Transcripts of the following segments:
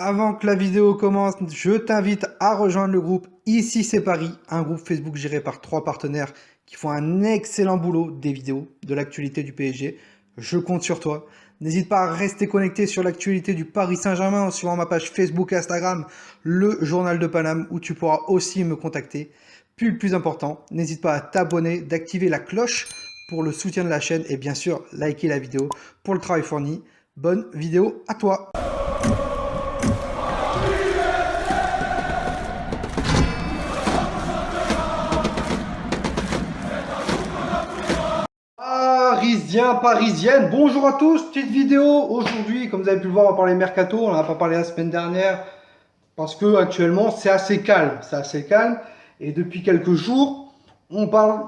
Avant que la vidéo commence, je t'invite à rejoindre le groupe Ici c'est Paris, un groupe Facebook géré par 3 partenaires qui font un excellent boulot des vidéos, de l'actualité du PSG. Je compte sur toi. N'hésite pas à rester connecté sur l'actualité du Paris Saint-Germain en suivant ma page Facebook et Instagram, le Journal de Paname, où tu pourras aussi me contacter. Puis le plus important, n'hésite pas à t'abonner, d'activer la cloche pour le soutien de la chaîne et bien sûr liker la vidéo pour le travail fourni. Bonne vidéo à toi! Parisiens, parisiennes, bonjour à tous, petite vidéo aujourd'hui, comme vous avez pu le voir, on va parler mercato, on n'en a pas parlé la semaine dernière, parce que actuellement c'est assez calme, et depuis quelques jours, on parle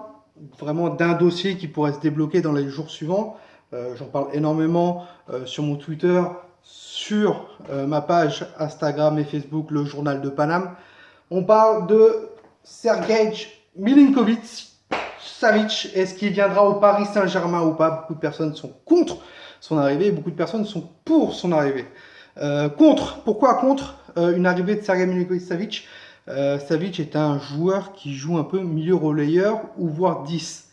vraiment d'un dossier qui pourrait se débloquer dans les jours suivants. J'en parle énormément sur mon Twitter, sur ma page Instagram et Facebook, le Journal de Paname. On parle de Sergej Milinkovic-Savic. Est-ce qu'il viendra au Paris Saint-Germain ou pas? Beaucoup de personnes sont contre son arrivée, beaucoup de personnes sont pour son arrivée. Pourquoi contre une arrivée de Sergej Milinkovic-Savic? Savic est un joueur qui joue un peu milieu relayeur ou voire 10.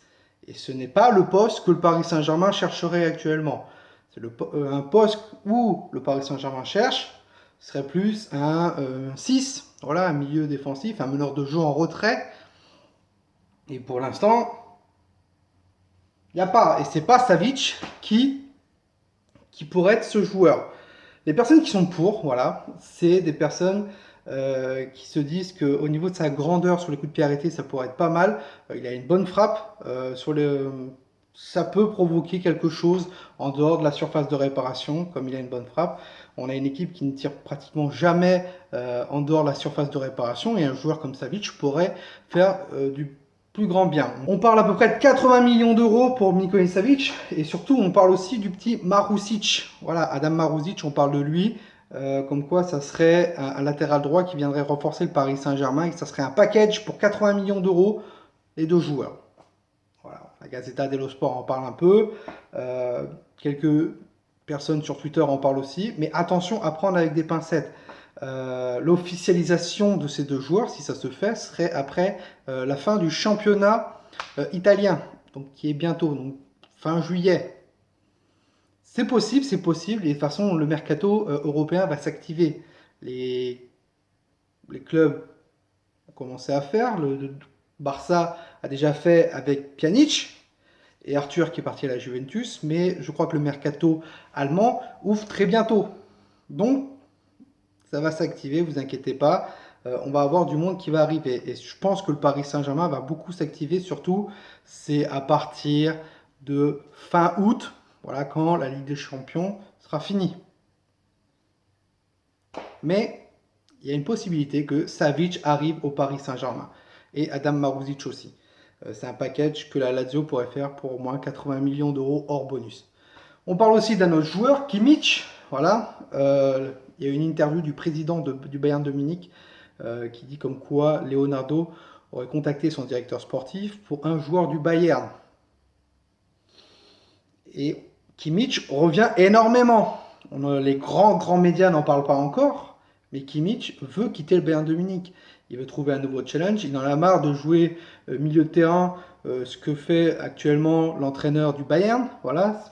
Et ce n'est pas le poste que le Paris Saint-Germain chercherait actuellement. C'est un poste où le Paris Saint-Germain cherche, serait plus un 6, voilà, un milieu défensif, un meneur de jeu en retrait. Et pour l'instant, il n'y a pas. Et c'est pas Savic qui pourrait être ce joueur. Les personnes qui sont pour, voilà, c'est des personnes qui se disent qu'au niveau de sa grandeur sur les coups de pied arrêtés, ça pourrait être pas mal. Il a une bonne frappe. Ça peut provoquer quelque chose en dehors de la surface de réparation, comme il a une bonne frappe. On a une équipe qui ne tire pratiquement jamais en dehors de la surface de réparation, et un joueur comme Savic pourrait faire du plus grand bien. On parle à peu près de 80 millions d'euros pour Milinkovic Savic, et surtout on parle aussi du petit Marusic. Voilà, Adam Marusic, on parle de lui, comme quoi ça serait un latéral droit qui viendrait renforcer le Paris Saint-Germain, et ça serait un package pour 80 millions d'euros, les deux joueurs. Voilà, la Gazzetta dello Sport en parle un peu, quelques personnes sur Twitter en parlent aussi, mais attention à prendre avec des pincettes. L'officialisation de ces deux joueurs, si ça se fait, serait après la fin du championnat italien, donc qui est bientôt, donc fin juillet. C'est possible, et de toute façon, le mercato européen va s'activer. Les clubs ont commencé à faire, le Barça a déjà fait avec Pjanic, et Arthur qui est parti à la Juventus, mais je crois que le mercato allemand ouvre très bientôt. Donc, ça va s'activer, vous inquiétez pas. On va avoir du monde qui va arriver. Et je pense que le Paris Saint-Germain va beaucoup s'activer, surtout c'est à partir de fin août, voilà, quand la Ligue des Champions sera finie. Mais il y a une possibilité que Savic arrive au Paris Saint-Germain. Et Adam Marusic aussi. C'est un package que la Lazio pourrait faire pour au moins 80 millions d'euros hors bonus. On parle aussi d'un autre joueur, Kimmich. Voilà, il y a une interview du président du Bayern de Munich qui dit comme quoi Leonardo aurait contacté son directeur sportif pour un joueur du Bayern. Et Kimmich revient énormément. Les grands médias n'en parlent pas encore, mais Kimmich veut quitter le Bayern de Munich. Il veut trouver un nouveau challenge. Il en a marre de jouer milieu de terrain, ce que fait actuellement l'entraîneur du Bayern. Voilà,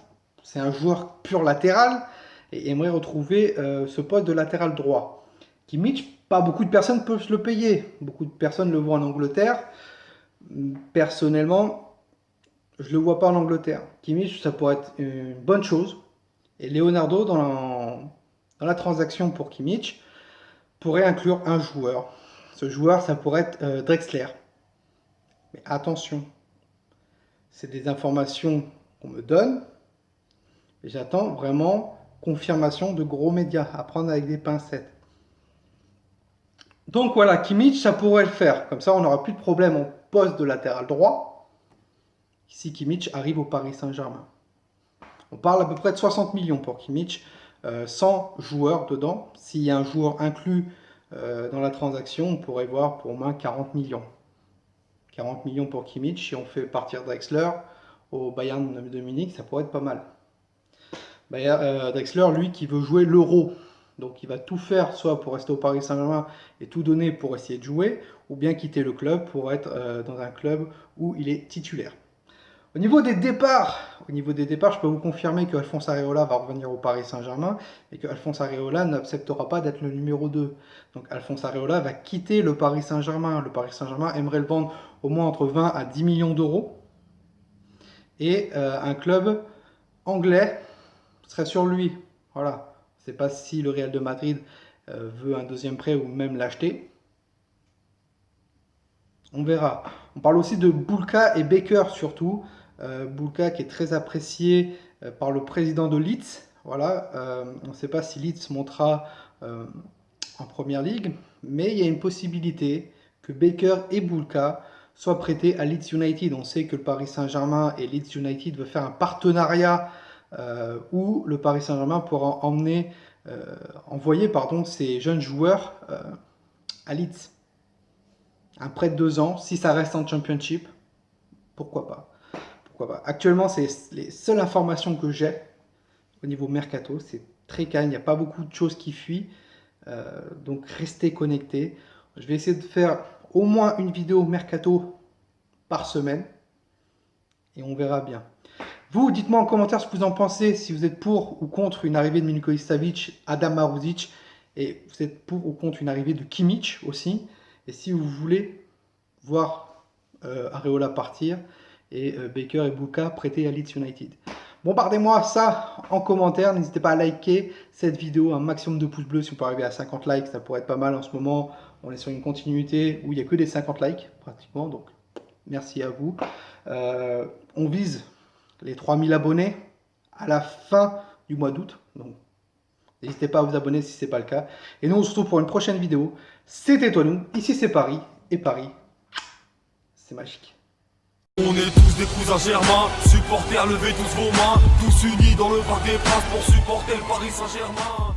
c'est un joueur pur latéral et aimerait retrouver ce poste de latéral droit. Kimmich, pas beaucoup de personnes peuvent se le payer. Beaucoup de personnes le voient en Angleterre. Personnellement, je ne le vois pas en Angleterre. Kimmich, ça pourrait être une bonne chose. Et Leonardo, dans la transaction pour Kimmich, pourrait inclure un joueur. Ce joueur, ça pourrait être Drexler. Mais attention, c'est des informations qu'on me donne. Et j'attends vraiment confirmation de gros médias, à prendre avec des pincettes. Donc voilà, Kimmich, ça pourrait le faire. Comme ça, on n'aura plus de problème en poste de latéral droit si Kimmich arrive au Paris Saint-Germain. On parle à peu près de 60 millions pour Kimmich, 100 joueurs dedans. S'il y a un joueur inclus dans la transaction, on pourrait voir pour au moins 40 millions. 40 millions pour Kimmich, si on fait partir Drexler au Bayern de Munich, ça pourrait être pas mal. Drexler, lui, qui veut jouer l'Euro. Donc il va tout faire, soit pour rester au Paris Saint-Germain et tout donner pour essayer de jouer, ou bien quitter le club pour être dans un club où il est titulaire. Au niveau des départs, je peux vous confirmer que Alphonse Areola va revenir au Paris Saint-Germain et que Alphonse Areola n'acceptera pas d'être le numéro 2. Donc Alphonse Areola va quitter le Paris Saint-Germain. Le Paris Saint-Germain aimerait le vendre au moins entre 20 à 10 millions d'euros. Et un club anglais serait sur lui. Voilà. Je ne sais pas si le Real de Madrid veut un deuxième prêt ou même l'acheter. On verra. On parle aussi de Bulka et Baker surtout. Bulka qui est très apprécié par le président de Leeds. Voilà. On ne sait pas si Leeds montera en première ligue, mais il y a une possibilité que Baker et Bulka soient prêtés à Leeds United. On sait que le Paris Saint-Germain et Leeds United veulent faire un partenariat où le Paris Saint-Germain pourra envoyer ces jeunes joueurs à Leeds. Un prêt de 2 ans, si ça reste en Championship, pourquoi pas. Actuellement, c'est les seules informations que j'ai au niveau mercato. C'est très calme, il n'y a pas beaucoup de choses qui fuient. Donc restez connectés. Je vais essayer de faire au moins une vidéo mercato par semaine. Et on verra bien. Vous, dites-moi en commentaire ce que vous en pensez. Si vous êtes pour ou contre une arrivée de Milinković-Savić, Adam Maruzic. Et vous êtes pour ou contre une arrivée de Kimmich aussi. Et si vous voulez voir Areola partir et Baker et Bulka prêtés à Leeds United. Bombardez-moi ça en commentaire. N'hésitez pas à liker cette vidéo. Un maximum de pouces bleus si vous pouvez arriver à 50 likes. Ça pourrait être pas mal en ce moment. On est sur une continuité où il n'y a que des 50 likes pratiquement. Donc merci à vous. On vise les 3000 abonnés à la fin du mois d'août. Donc n'hésitez pas à vous abonner si ce n'est pas le cas. Et nous on se retrouve pour une prochaine vidéo. C'était Tonou. Ici c'est Paris. Et Paris, c'est magique. On est tous des cousins germains, supporters, levez tous vos mains, tous unis dans le parc des princes pour supporter le Paris Saint-Germain.